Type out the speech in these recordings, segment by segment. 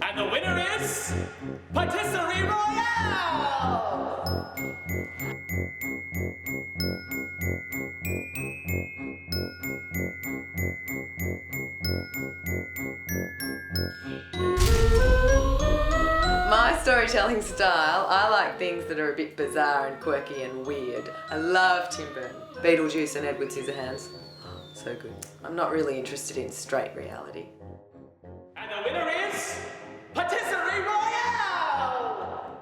And the winner is Patisserie Royale! My storytelling style, I like things that are a bit bizarre and quirky and weird. I love Tim Burton. Beetlejuice and Edward Scissorhands. Oh, so good. I'm not really interested in straight reality. And the winner is Patisserie Royale!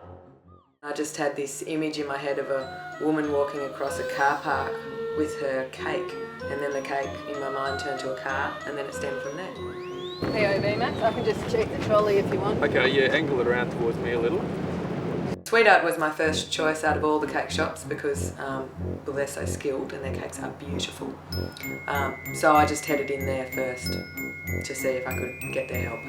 I just had this image in my head of a woman walking across a car park with her cake, and then the cake in my mind turned to a car, and then it stemmed from there. POV, Max. I can just check the trolley if you want. Okay, yeah, angle it around towards me a little. Sweetheart was my first choice out of all the cake shops because, well, they're so skilled and their cakes are beautiful. So I just headed in there first to see if I could get their help.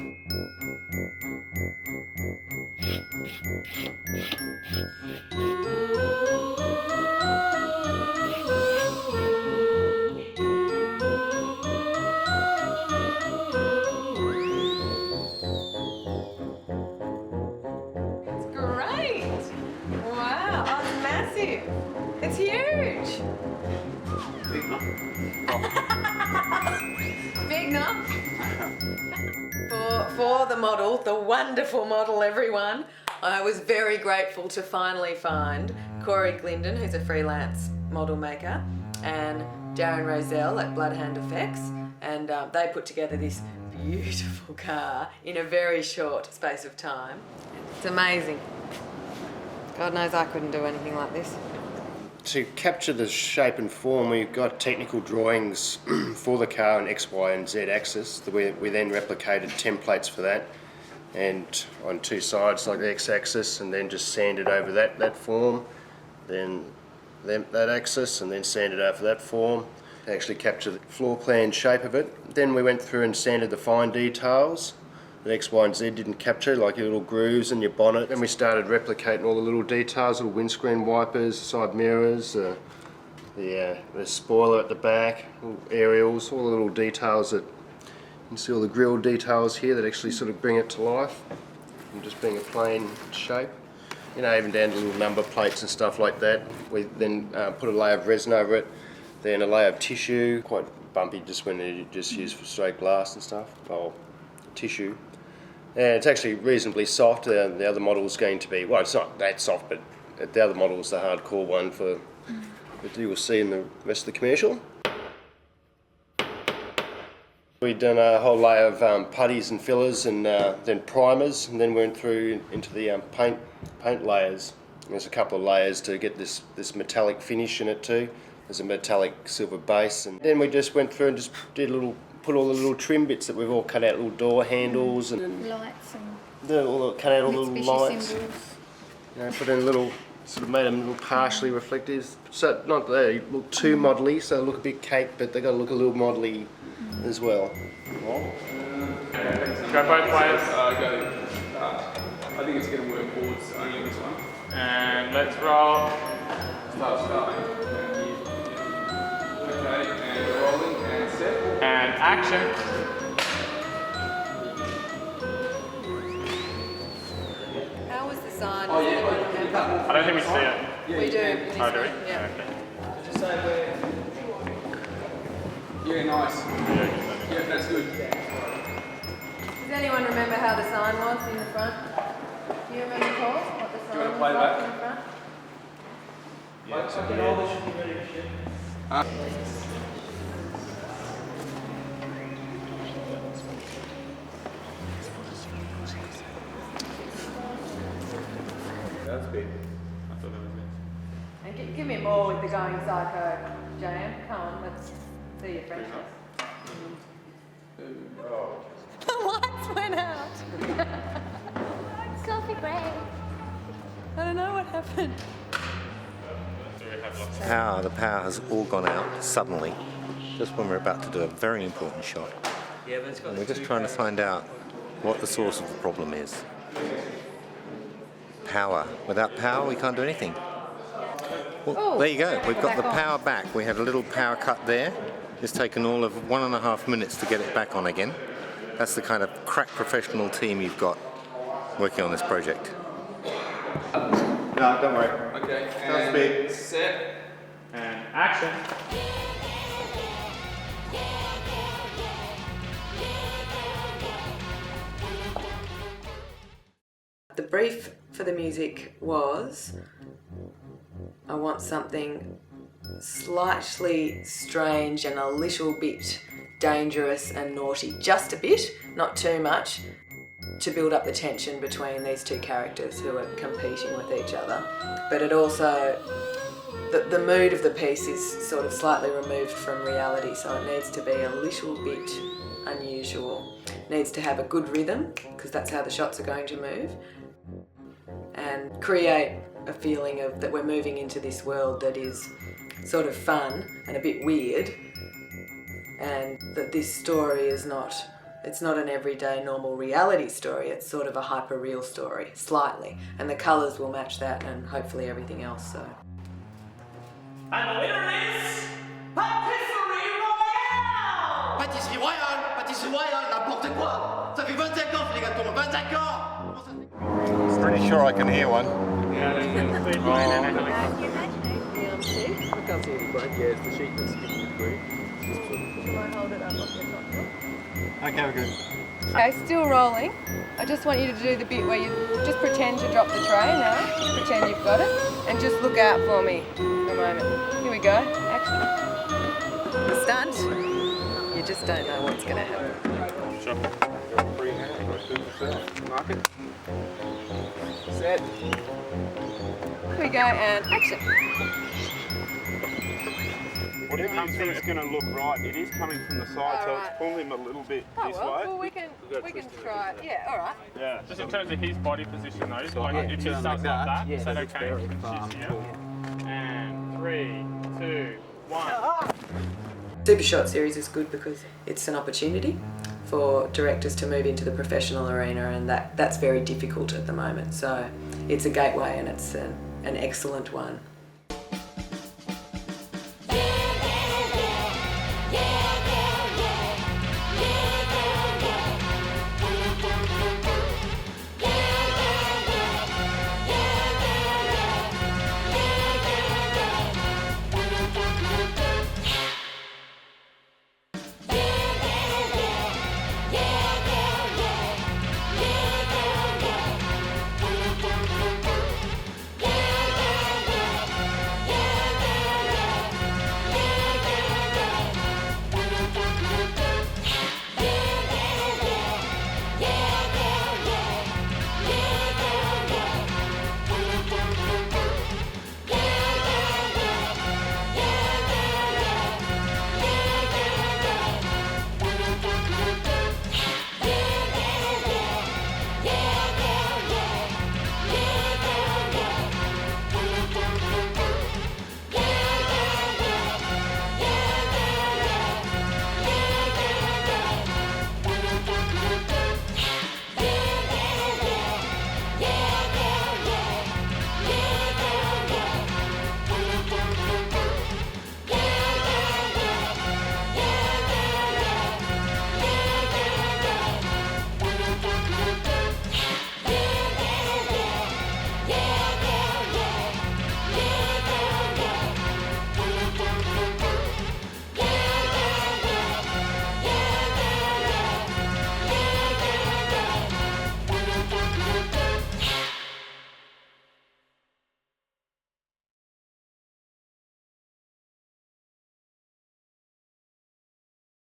It's huge! Big enough. For the model, the wonderful model, everyone, I was very grateful to finally find Corey Glindon, who's a freelance model maker, and Darren Rozelle at Bloodhound Effects, and they put together this beautiful car in a very short space of time. It's amazing. God knows I couldn't do anything like this. To capture the shape and form, we've got technical drawings for the car on X, Y and Z axis. We then replicated templates for that, and on two sides like the X axis, and then just sanded over that form, then that axis, and then sanded over that form to actually capture the floor plan shape of it. Then we went through and sanded the fine details that X, Y and Z didn't capture, like your little grooves in your bonnet. Then we started replicating all the little details, little windscreen wipers, side mirrors, the spoiler at the back, little aerials, all the little details that, you can see all the grille details here that actually sort of bring it to life, from just being a plain shape. You know, even down to little number plates and stuff like that. We then put a layer of resin over it, then a layer of tissue, quite bumpy just when you just use for straight glass and stuff, or tissue. And it's actually reasonably soft. The other model is going to be, well, it's not that soft, but the other model is the hardcore one for that you will see in the rest of the commercial. We've done a whole layer of putties and fillers, and then primers, and then went through into the paint layers. And there's a couple of layers to get this metallic finish in it too. There's a metallic silver base, and then we just went through and just did put all the little trim bits that we've all cut out, little door handles and lights and cut out all the little Mitsubishi lights. symbols. You know, put in little, sort of made them little partially reflective. So not they look too modelly, so they look a bit cake, but they got to look a little modelly as well. Go both ways. I think it's going to work towards only this one. And let's roll. Start. Okay, and we're rolling and set. And action. How was the sign? Oh, yeah. I don't think we see it. Yeah, We do. can. Oh, do we? Yeah. Okay. Just say where. Yeah, nice. Yeah, that's good. Does anyone remember how the sign was in the front? Do you remember, Paul, what the sign wanna was play like that? in the front? That's big. I thought that was it. And give me more with the going psycho, Jan. Come on, let's see your freshness. The lights went out. Coffee break. I don't know what happened. The power has all gone out suddenly, just when we're about to do a very important shot. And we're just trying to find out what the source of the problem is. Power. Without power, we can't do anything. Well, there you go. We've got the power back. We had a little power cut there. It's taken all of 1.5 minutes to get it back on again. That's the kind of crack professional team you've got working on this project. No, don't worry. Okay, Sounds and big. set. And action. The brief for the music was, I want something slightly strange and a little bit dangerous and naughty, just a bit, not too much, to build up the tension between these two characters who are competing with each other. But it also, the mood of the piece is sort of slightly removed from reality, so it needs to be a little bit unusual. It needs to have a good rhythm, because that's how the shots are going to move, and create a feeling of that we're moving into this world that is sort of fun and a bit weird, and that this story is not, it's not an everyday normal reality story, it's sort of a hyper-real story, slightly, and the colours will match that and hopefully everything else. So. And the winner is Patisserie Royale! Pâtisserie royale, pâtisserie royale, n'importe quoi. Ça fait 25 ans, les gâteaux, 25 ans. Pretty sure I can hear one. Yeah, there's speed line and everything. I can't see any front. Yeah, it's the sheet that's 50 degrees. Okay, we're good. Okay, still rolling. I just want you to do the bit where you just pretend to drop the tray now. Just pretend you've got it. And just look out for me for a moment. Here we go. Action. The stunt, you just don't know what's going to happen. Sure. Mark it. Set. Here we go, and action. Whatever you think's going to look right, it is coming from the side, so Alright. it's pull him a little bit Oh this well, way. we can try it. Yeah, all right. Yeah. Just in terms of his body position though, so like if he starts like that, is that okay? And she's here. And 3, 2, 1. Super Short series is good because it's an opportunity for directors to move into the professional arena, and that's very difficult at the moment. So it's a gateway, and it's an excellent one.